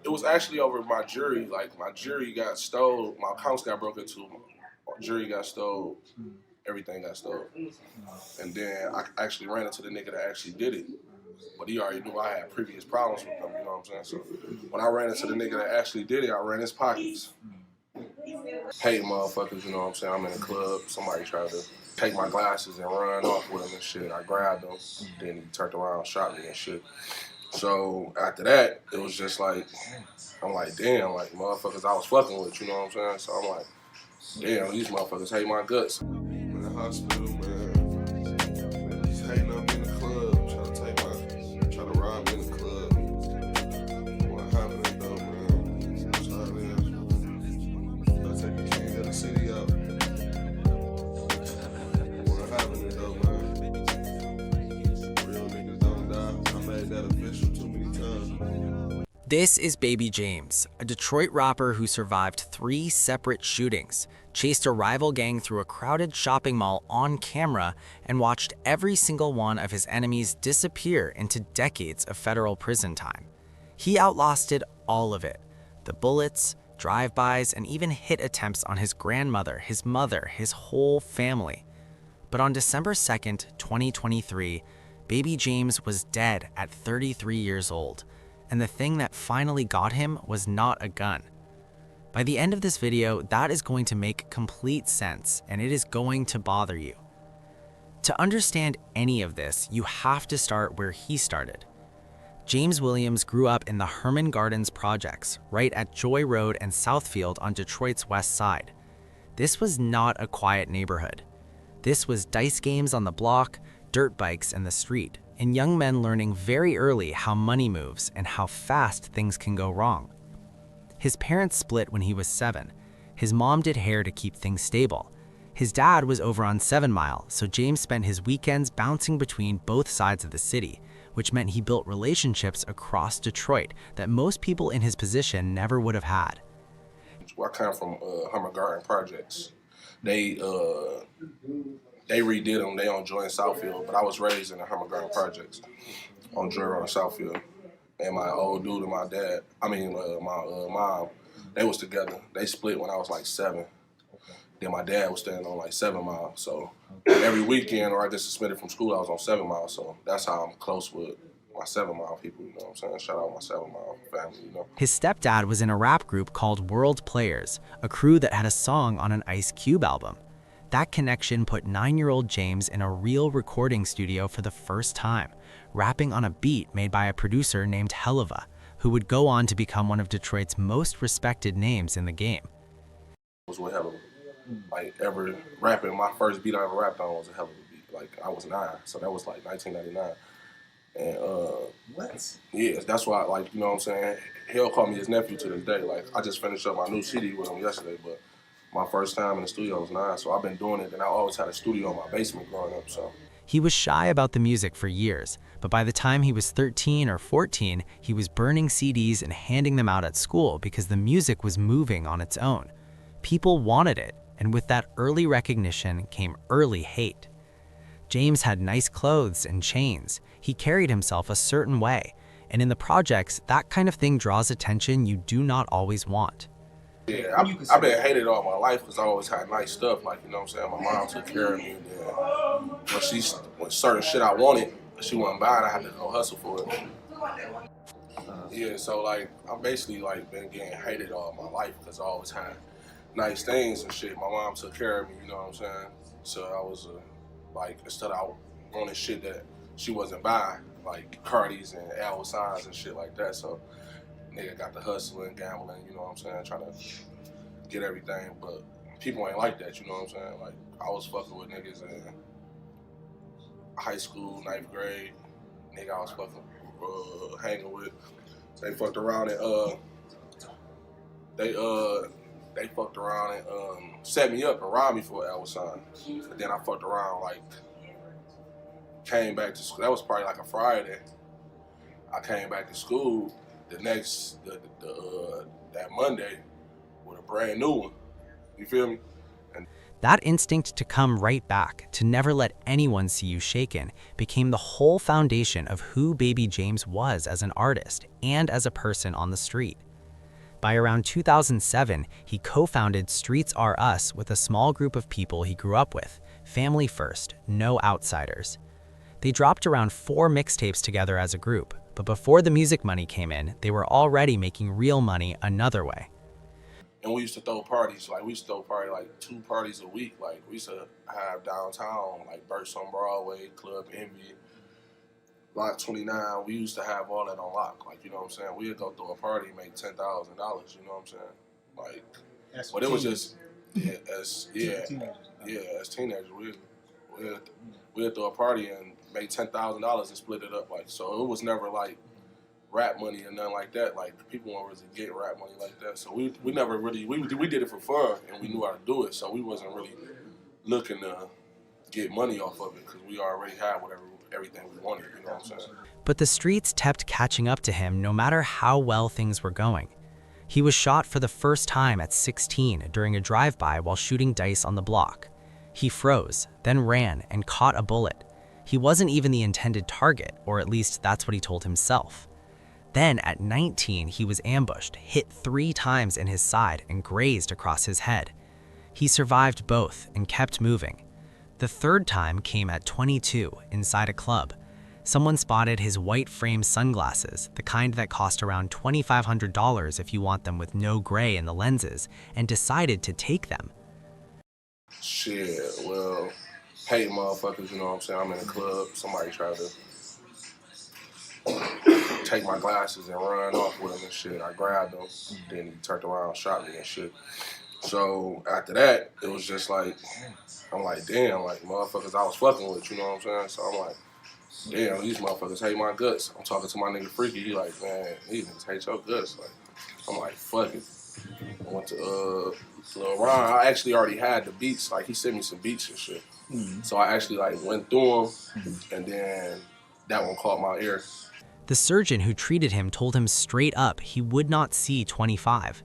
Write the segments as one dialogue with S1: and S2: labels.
S1: It was actually over my jury. Like my jury got stole. My accounts got broken into. My jury got stole. Everything got stole. And then I actually ran into the nigga that actually did it. But he already knew I had previous problems with him, you know what I'm saying? So when I ran into the nigga that actually did it, I ran his pockets. Hey, motherfuckers, you know what I'm saying? I'm in the club. Somebody tried to take my glasses and run off with him and shit. I grabbed him. Then he turned around, shot me and shit. So after that, it was just like, I'm like, damn, like motherfuckers I was fucking with, you know what I'm saying? So I'm like, damn, these motherfuckers hate my guts. In the hospital, man. He's hating on me in the club, try to rob me in the club. What happened though, man? That's how it is. I take the king of the city out. What happened though, man? Real niggas don't die. I made that official too many times.
S2: This is Baby James, a Detroit rapper who survived 3 separate shootings, chased a rival gang through a crowded shopping mall on camera, and watched every single one of his enemies disappear into decades of federal prison time. He outlasted all of it: the bullets, drive-bys, and even hit attempts on his grandmother, his mother, his whole family. But on December 2nd, 2023, Baby James was dead at 33 years old. And the thing that finally got him was not a gun. By the end of this video, that is going to make complete sense, and it is going to bother you. To understand any of this, you have to start where he started. James Williams grew up in the Herman Gardens projects, right at Joy Road and Southfield on Detroit's west side. This was not a quiet neighborhood. This was dice games on the block, dirt bikes in the street, and young men learning very early how money moves and how fast things can go wrong. His parents split when he was 7. His mom did hair to keep things stable. His dad was over on 7 Mile, so James spent his weekends bouncing between both sides of the city, which meant he built relationships across Detroit that most people in his position never would have had.
S1: I come from Herman Garden projects. They redid them. They on Joy and Southfield, but I was raised in the Herman Garden projects on Joy Road and Southfield. And my old dude and my dad, my mom, they was together. They split when I was like 7. Then my dad was staying on like 7 Mile. So every weekend, or I get suspended from school, I was on 7 Mile. So that's how I'm close with my 7 Mile people, you know what I'm saying? Shout out my 7 Mile family, you know.
S2: His stepdad was in a rap group called World Players, a crew that had a song on an Ice Cube album. That connection put 9-year-old James in a real recording studio for the first time, rapping on a beat made by a producer named Helliva, who would go on to become one of Detroit's most respected names in the game.
S1: It was with Helliva. Like, ever rapping, my first beat I ever rapped on was a Helliva beat. Like, I was 9, so that was like 1999. And,
S3: What?
S1: yeah, that's why, like, you know what I'm saying? He'll call me his nephew to this day. Like, I just finished up my new CD with him yesterday, but my first time in the studio was 9, so I've been doing it, and I always had a studio in my basement growing up, so.
S2: He was shy about the music for years, but by the time he was 13 or 14, he was burning CDs and handing them out at school because the music was moving on its own. People wanted it, and with that early recognition came early hate. James had nice clothes and chains. He carried himself a certain way, and in the projects, that kind of thing draws attention you do not always want.
S1: Yeah, I've been hated all my life because I always had nice stuff. Like, you know what I'm saying? My mom took care of me. And then when certain shit I wanted, she wasn't buying, I had to go hustle for it. Yeah, so like, I'm basically like been getting hated all my life because I always had nice things and shit. My mom took care of me, you know what I'm saying? So I was like, instead of wanting shit that she wasn't buying, like Cardi's and Al signs and shit like that. So nigga got the hustling, gambling, you know what I'm saying, trying to get everything, but people ain't like that, you know what I'm saying? Like, I was fucking with niggas in high school, 9th grade, nigga I was fucking, hanging with. They fucked around and, they fucked around and set me up and robbed me for an L sign. And then I fucked around, like, came back to school. That was probably like a Friday. I came back to school that Monday with a brand new one. You feel me? And
S2: that instinct to come right back, to never let anyone see you shaken, became the whole foundation of who Baby James was as an artist and as a person on the street. By around 2007, he co-founded Streets Are Us with a small group of people he grew up with, family first, no outsiders. They dropped around 4 mixtapes together as a group, but before the music money came in, they were already making real money another way.
S1: And we used to throw parties. Like, we used to throw probably like 2 parties a week. Like, we used to have downtown, like Burst on Broadway, Club Envy, Lot 29. We used to have all that on lock. Like, you know what I'm saying? We'd go through a party and make $10,000, you know what I'm saying? Like, that's but it was just, as teenagers, we'd throw a party and make $10,000 and split it up. Like, so it was never like rap money and nothing like that. Like, people weren't really getting rap money like that. So we never really, we did it for fun and we knew how to do it. So we wasn't really looking to get money off of it because we already had everything we wanted, you know what I'm saying?
S2: But the streets kept catching up to him no matter how well things were going. He was shot for the first time at 16 during a drive-by while shooting dice on the block. He froze, then ran and caught a bullet. He wasn't even the intended target, or at least that's what he told himself. Then at 19, he was ambushed, hit 3 times in his side and grazed across his head. He survived both and kept moving. The 3rd time came at 22 inside a club. Someone spotted his white frame sunglasses, the kind that cost around $2,500 if you want them with no gray in the lenses, and decided to take them.
S1: Shit, well, hey motherfuckers, you know what I'm saying? I'm in a club, somebody tried to take my glasses and run off with them and shit. I grabbed them, then he turned around, shot me and shit. So after that, it was just like, I'm like, damn, like motherfuckers I was fucking with, you know what I'm saying? So I'm like, damn, these motherfuckers hate my guts. I'm talking to my nigga Freaky, he like, man, these niggas hate your guts. Like, I'm like, fuck it. I went to Lil Ron. I actually already had the beats. Like, he sent me some beats and shit. So I actually like went through them, and then that one caught my ear.
S2: The surgeon who treated him told him straight up he would not see 25.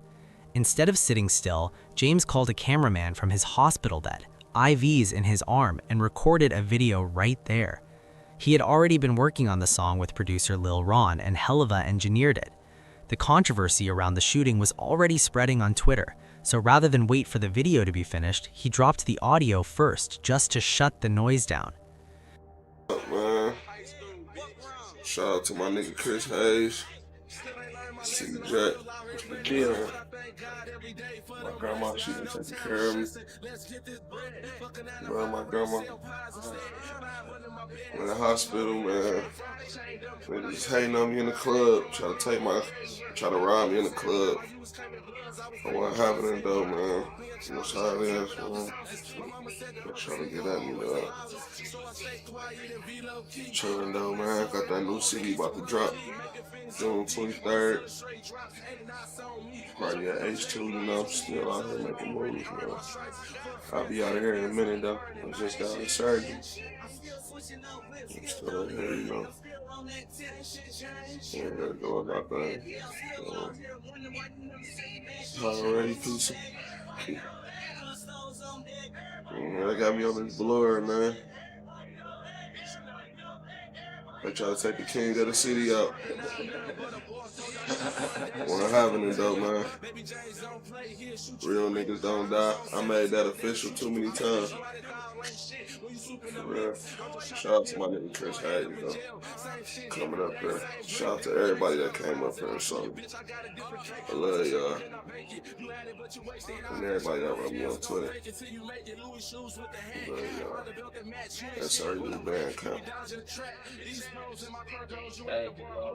S2: Instead of sitting still, James called a cameraman from his hospital bed, IVs in his arm, and recorded a video right there. He had already been working on the song with producer Lil Ron, and Helava engineered it. The controversy around the shooting was already spreading on Twitter, so rather than wait for the video to be finished, he dropped the audio first just to shut the noise down.
S1: Man, shout out to my nigga Chris Hayes, C Jack, Mr. Kid. My grandma, she been taking care of me. Bro, my grandma in the hospital, man. They just hating on me in the club, try to rob me in the club. I wasn't having it though, man. That's how it is, man. They're trying to get at me, dog. Chilling though, man. Got that new CD about to drop June 23rd. Probably at H2, you know. Still out here making movies, man. I'll be out of here in a minute though. I just got out of surgery. I'm still out here, you know. Yeah, gotta go about that. Already, peace. They got me on this blur, man. They try to take the king of the city out. We're having it though, man. Real niggas don't die. I made that official too many times. For real. Shout out to my nigga Chris Hayes, though. Coming up here. Shout out to everybody that came up here and saw me. I love y'all. And everybody that wrote me on Twitter. I love y'all. That's our new band camp.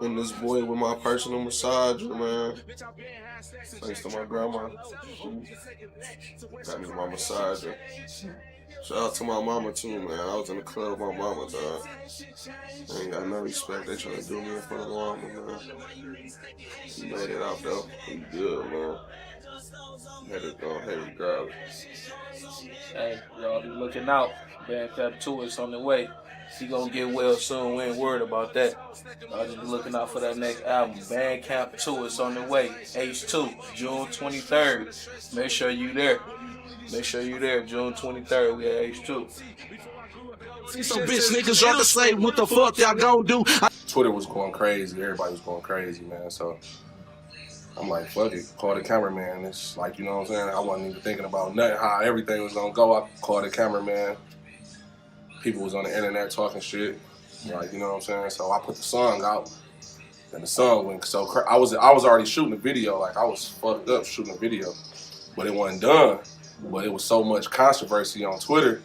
S1: And this boy with my personal massager, man. Thanks to my grandma. Got me my massager. Shout out to my mama too, man. I was in the club with my mama, dog. I ain't got no respect. They trying to do me in front of my mama, man. He made it out though. He good, man. Had it regardless.
S3: Hey, y'all be looking out. Bandcamp 2 is on the way. He gonna get well soon. We ain't worried about that. Y'all just be looking out for that next album. Bandcamp 2 is on the way. H2, June 23rd. Make sure you there. Make sure you there. June 23rd. We at H2.
S4: See some bitch niggas y'all can say what the fuck y'all gonna do.
S1: Twitter was going crazy. Everybody was going crazy, man. So I'm like, fuck it, call the cameraman. It's like, you know what I'm saying? I wasn't even thinking about nothing, how everything was gonna go. I called the cameraman. People was on the internet talking shit, like, you know what I'm saying? So I put the song out, and the song went so I was already shooting a video, like I was fucked up shooting a video, but it wasn't done. But it was so much controversy on Twitter,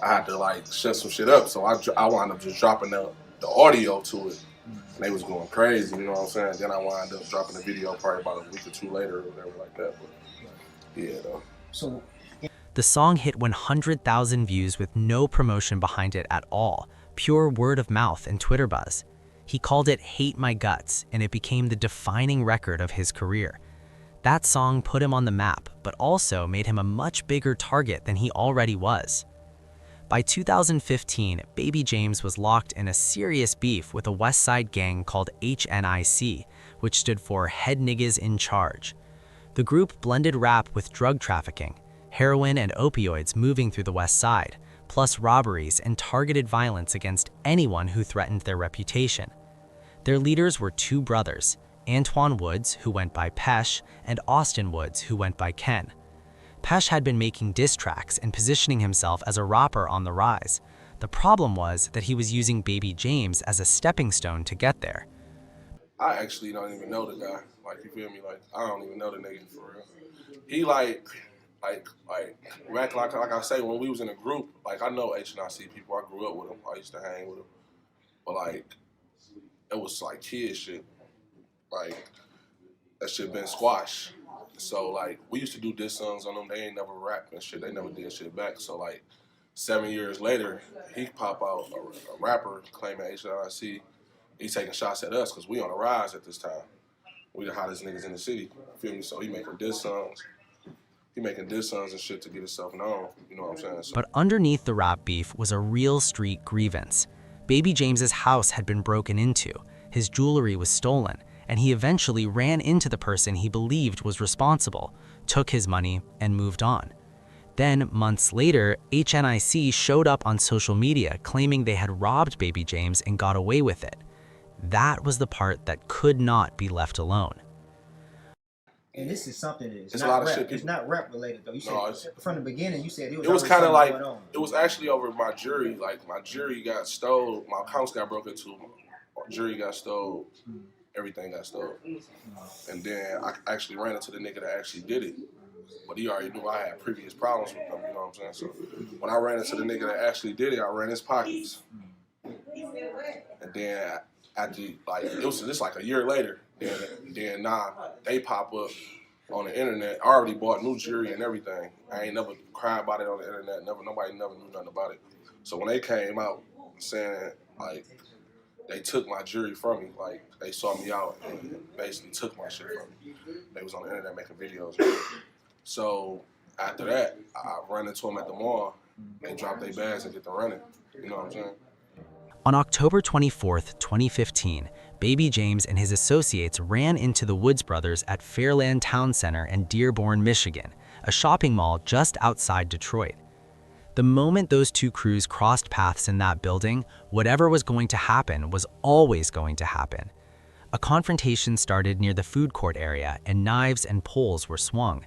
S1: I had to like shut some shit up. So I wound up just dropping the audio to it, and they was going crazy, you know what I'm saying? Then I wound up dropping the video probably about a week or two later or whatever like that. But yeah, though.
S2: So the song hit 100,000 views with no promotion behind it at all, pure word of mouth and Twitter buzz. He called it Hate My Guts, and it became the defining record of his career. That song put him on the map, but also made him a much bigger target than he already was. By 2015, Baby James was locked in a serious beef with a West Side gang called HNIC, which stood for Head Niggas in Charge. The group blended rap with drug trafficking, heroin and opioids moving through the West Side, plus robberies and targeted violence against anyone who threatened their reputation. Their leaders were two brothers, Antoine Woods, who went by Pesh, and Austin Woods, who went by Ken. Pesh had been making diss tracks and positioning himself as a rapper on the rise. The problem was that he was using Baby James as a stepping stone to get there.
S1: I actually don't even know the guy. Like, you feel me? Like, I don't even know the nigga for real. He like I say, when we was in a group, like I know HNIC people. I grew up with them. I used to hang with them. But like, it was like kid shit. Like, that shit been squashed. So like, we used to do diss songs on them. They ain't never rapped and shit. They never did shit back. So like, 7 years later, he pop out a rapper claiming HNIC. He taking shots at us because we on the rise at this time. We the hottest niggas in the city. Feel me? So he making diss songs. He making diss songs and shit to get himself known. You know what I'm saying? So,
S2: but underneath the rap beef was a real street grievance. Baby James's house had been broken into, his jewelry was stolen, and he eventually ran into the person he believed was responsible, took his money, and moved on. Then, months later, HNIC showed up on social media claiming they had robbed Baby James and got away with it. That was the part that could not be left alone.
S5: And this is something that
S1: it's not rap.
S5: It's not rap related though. You said from the beginning. You said
S1: it was kind of like it was actually over my jury. Like my jury got stole. My accounts got broke into. My jury got stole. Everything got stole. And then I actually ran into the nigga that actually did it. But he already knew I had previous problems with him. You know what I'm saying? So when I ran into the nigga that actually did it, I ran his pockets. And then after it was just like a year later. Then they pop up on the internet. I already bought new jewelry and everything. I ain't never cried about it on the internet. Nobody never knew nothing about it. So when they came out saying like they took my jewelry from me, like they saw me out and basically took my shit from me. They was on the internet making videos. So after that, I ran into them at the mall. They dropped their bags and get to running. You know what I'm saying?
S2: On October 24th, 2015, Baby James and his associates ran into the Woods brothers at Fairland Town Center in Dearborn, Michigan, a shopping mall just outside Detroit. The moment those two crews crossed paths in that building, whatever was going to happen was always going to happen. A confrontation started near the food court area and knives and poles were swung.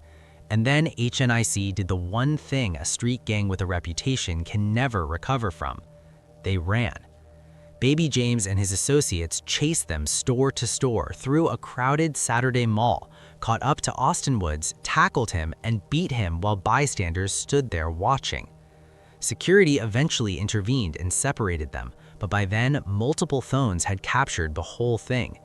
S2: And then HNIC did the one thing a street gang with a reputation can never recover from. They ran. Baby James and his associates chased them store to store through a crowded Saturday mall, caught up to Austin Woods, tackled him, and beat him while bystanders stood there watching. Security eventually intervened and separated them, but by then, multiple phones had captured the whole thing.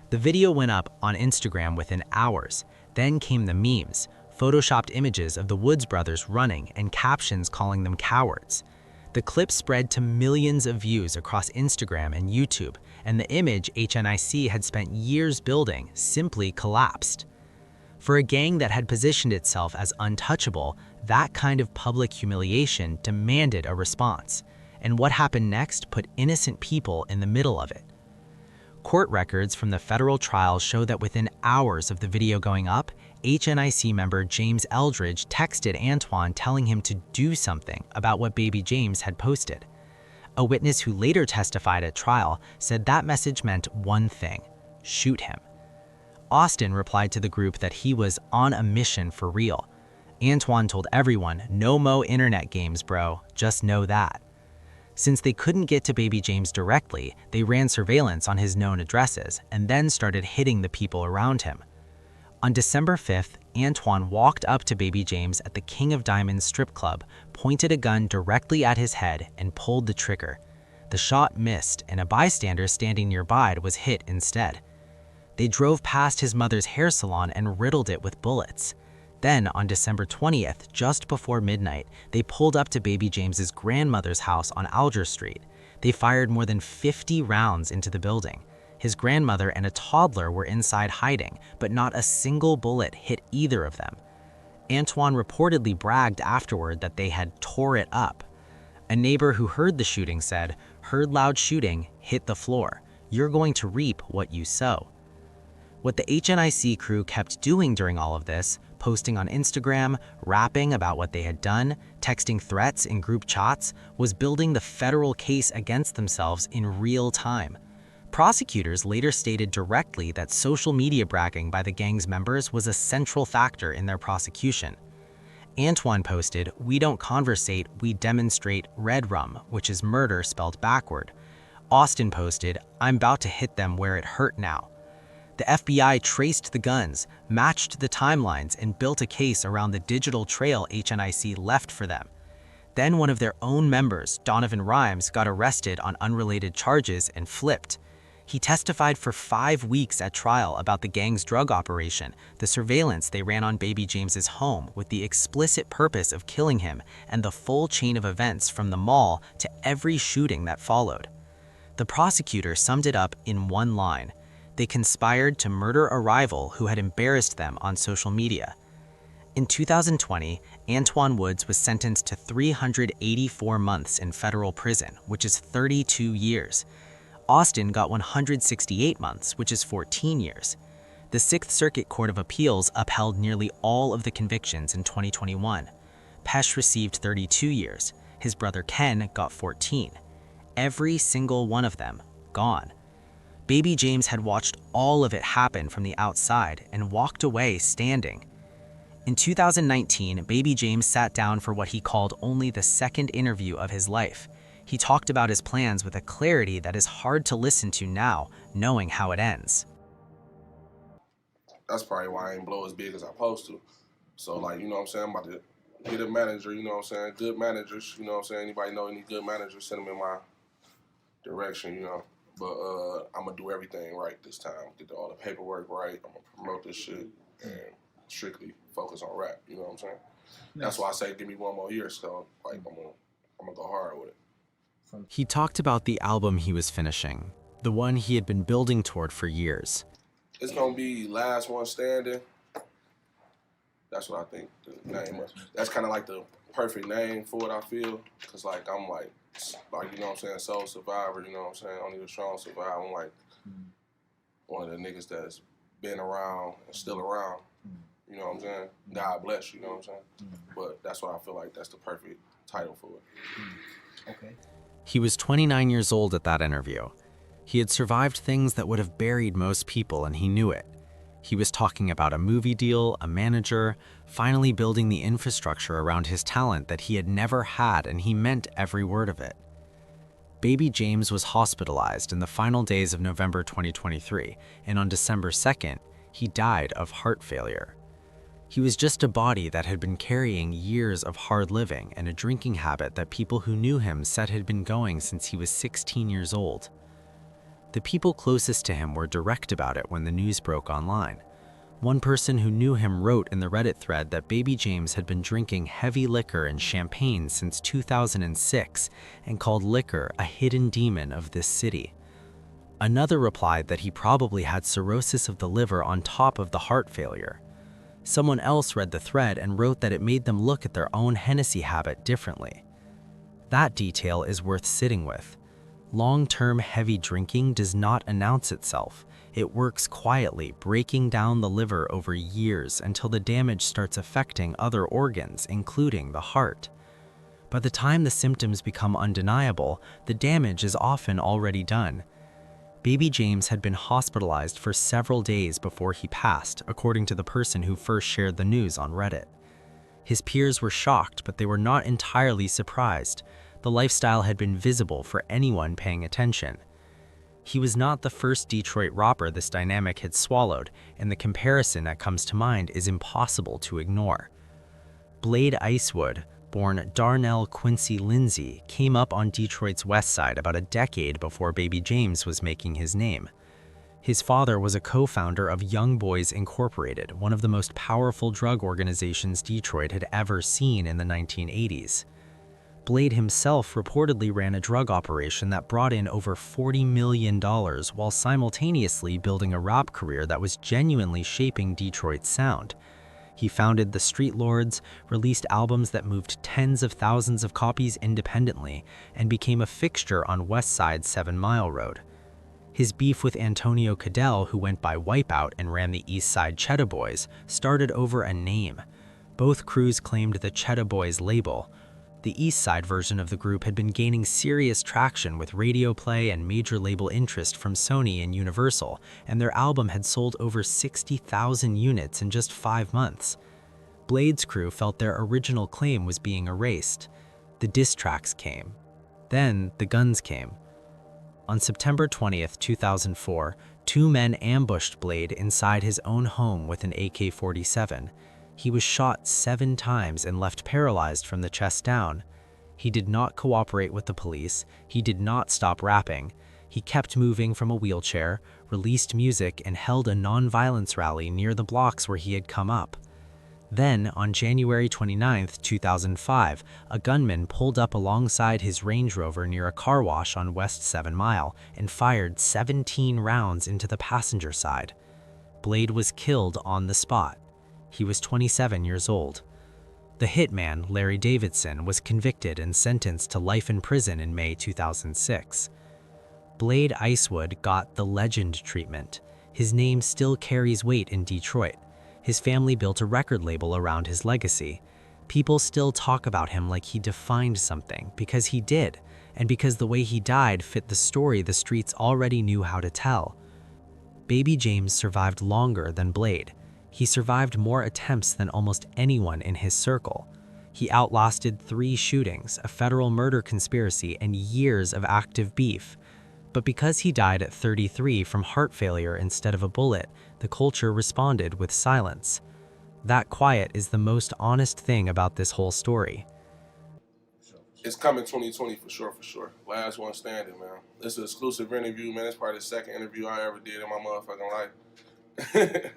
S2: The video went up on Instagram within hours. Then came the memes, photoshopped images of the Woods brothers running and captions calling them cowards. The clip spread to millions of views across Instagram and YouTube, and the image HNIC had spent years building simply collapsed. For a gang that had positioned itself as untouchable, that kind of public humiliation demanded a response, and what happened next put innocent people in the middle of it. Court records from the federal trial show that within hours of the video going up, HNIC member James Eldridge texted Antoine telling him to do something about what Baby James had posted. A witness who later testified at trial said that message meant one thing: shoot him. Austin replied to the group that he was on a mission for real. Antoine told everyone, "No mo internet games, bro, just know that." Since they couldn't get to Baby James directly, they ran surveillance on his known addresses and then started hitting the people around him. On December 5th, Antoine walked up to Baby James at the King of Diamonds strip club, pointed a gun directly at his head, and pulled the trigger. The shot missed, and a bystander standing nearby was hit instead. They drove past his mother's hair salon and riddled it with bullets. Then, on December 20th, just before midnight, they pulled up to Baby James's grandmother's house on Alger Street. They fired more than 50 rounds into the building. His grandmother and a toddler were inside hiding, but not a single bullet hit either of them. Antoine reportedly bragged afterward that they had tore it up. A neighbor who heard the shooting said, "Heard loud shooting, hit the floor. You're going to reap what you sow." What the HNIC crew kept doing during all of this, posting on Instagram, rapping about what they had done, texting threats in group chats, was building the federal case against themselves in real time. Prosecutors later stated directly that social media bragging by the gang's members was a central factor in their prosecution. Antoine posted, "We don't conversate, we demonstrate red rum," which is murder spelled backward. Austin posted, "I'm about to hit them where it hurt now." The FBI traced the guns, matched the timelines, and built a case around the digital trail HNIC left for them. Then one of their own members, Donovan Rhymes, got arrested on unrelated charges and flipped. He testified for 5 weeks at trial about the gang's drug operation, the surveillance they ran on Baby James's home with the explicit purpose of killing him, and the full chain of events from the mall to every shooting that followed. The prosecutor summed it up in one line: they conspired to murder a rival who had embarrassed them on social media. In 2020, Antoine Woods was sentenced to 384 months in federal prison, which is 32 years. Austin got 168 months, which is 14 years. The Sixth Circuit Court of Appeals upheld nearly all of the convictions in 2021. Pesh received 32 years. His brother Ken got 14. Every single one of them gone. Baby James had watched all of it happen from the outside and walked away standing. In 2019, Baby James sat down for what he called only the second interview of his life. He talked about his plans with a clarity that is hard to listen to now, knowing how it ends.
S1: That's probably why I ain't blow as big as I supposed to. So, like, you know what I'm saying? I'm about to get a manager, you know what I'm saying? Good managers, you know what I'm saying? Anybody know any good managers, send them in my direction, you know? But I'm going to do everything right this time. Get all the paperwork right. I'm going to promote this shit and strictly focus on rap, you know what I'm saying? That's why I say give me one more year, so, like, I'm gonna go hard with it.
S2: He talked about the album he was finishing, the one he had been building toward for years.
S1: It's gonna be Last One Standing. That's what I think the name is. That's kind of like the perfect name for it, I feel. Cause like I'm like you know what I'm saying, soul survivor, you know what I'm saying, only the strong survive. I'm like one of the niggas that's been around and still around. You know what I'm saying? God bless, you know what I'm saying? But that's what I feel like that's the perfect title for it.
S5: Okay.
S2: He was 29 years old at that interview. He had survived things that would have buried most people, and he knew it. He was talking about a movie deal, a manager, finally building the infrastructure around his talent that he had never had, and he meant every word of it. Baby James was hospitalized in the final days of November 2023, and on December 2nd, he died of heart failure. He was just a body that had been carrying years of hard living and a drinking habit that people who knew him said had been going since he was 16 years old. The people closest to him were direct about it when the news broke online. One person who knew him wrote in the Reddit thread that Baby James had been drinking heavy liquor and champagne since 2006 and called liquor a hidden demon of this city. Another replied that he probably had cirrhosis of the liver on top of the heart failure. Someone else read the thread and wrote that it made them look at their own Hennessy habit differently. That detail is worth sitting with. Long-term heavy drinking does not announce itself. It works quietly, breaking down the liver over years until the damage starts affecting other organs, including the heart. By the time the symptoms become undeniable, the damage is often already done. Baby James had been hospitalized for several days before he passed, according to the person who first shared the news on Reddit. His peers were shocked, but they were not entirely surprised. The lifestyle had been visible for anyone paying attention. He was not the first Detroit rapper this dynamic had swallowed, and the comparison that comes to mind is impossible to ignore. Blade Icewood, born Darnell Quincy Lindsay, came up on Detroit's west side about a decade before Baby James was making his name. His father was a co-founder of Young Boys Incorporated, one of the most powerful drug organizations Detroit had ever seen in the 1980s. Blade himself reportedly ran a drug operation that brought in over $40 million while simultaneously building a rap career that was genuinely shaping Detroit's sound. He founded the Street Lords, released albums that moved tens of thousands of copies independently, and became a fixture on West Side's 7 Mile Road. His beef with Antonio Cadell, who went by Wipeout and ran the East Side Cheddar Boys, started over a name. Both crews claimed the Cheddar Boys label. The East Side version of the group had been gaining serious traction with radio play and major label interest from Sony and Universal, and their album had sold over 60,000 units in just 5 months. Blade's crew felt their original claim was being erased. The diss tracks came. Then the guns came. On September 20th, 2004, 2 men ambushed Blade inside his own home with an AK-47. He was shot 7 times and left paralyzed from the chest down. He did not cooperate with the police. He did not stop rapping. He kept moving from a wheelchair, released music, and held a non-violence rally near the blocks where he had come up. Then, on January 29, 2005, a gunman pulled up alongside his Range Rover near a car wash on West 7 Mile and fired 17 rounds into the passenger side. Blade was killed on the spot. He was 27 years old. The hitman, Larry Davidson, was convicted and sentenced to life in prison in May 2006. Blade Icewood got the legend treatment. His name still carries weight in Detroit. His family built a record label around his legacy. People still talk about him like he defined something, because he did, and because the way he died fit the story the streets already knew how to tell. Baby James survived longer than Blade. He survived more attempts than almost anyone in his circle. He outlasted 3 shootings, a federal murder conspiracy, and years of active beef. But because he died at 33 from heart failure instead of a bullet, the culture responded with silence. That quiet is the most honest thing about this whole story.
S1: It's coming 2020 for sure. Last one standing, man. This is an exclusive interview, man. It's probably the second interview I ever did in my motherfucking life.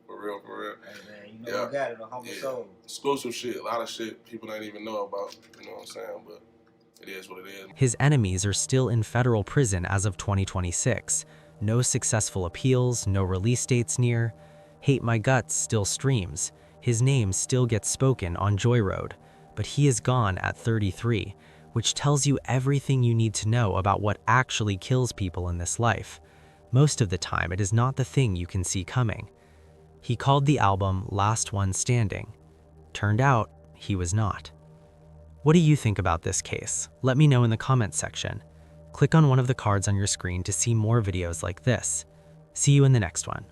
S1: For real.
S5: Hey man, you know I got it, a humble soul.
S1: Exclusive shit, a lot of shit people don't even know about, you know what I'm saying, but it is what it is.
S2: His enemies are still in federal prison as of 2026. No successful appeals, no release dates near. Hate My Guts still streams. His name still gets spoken on Joy Road, but he is gone at 33, which tells you everything you need to know about what actually kills people in this life. Most of the time, it is not the thing you can see coming. He called the album Last One Standing. Turned out, he was not. What do you think about this case? Let me know in the comments section. Click on one of the cards on your screen to see more videos like this. See you in the next one.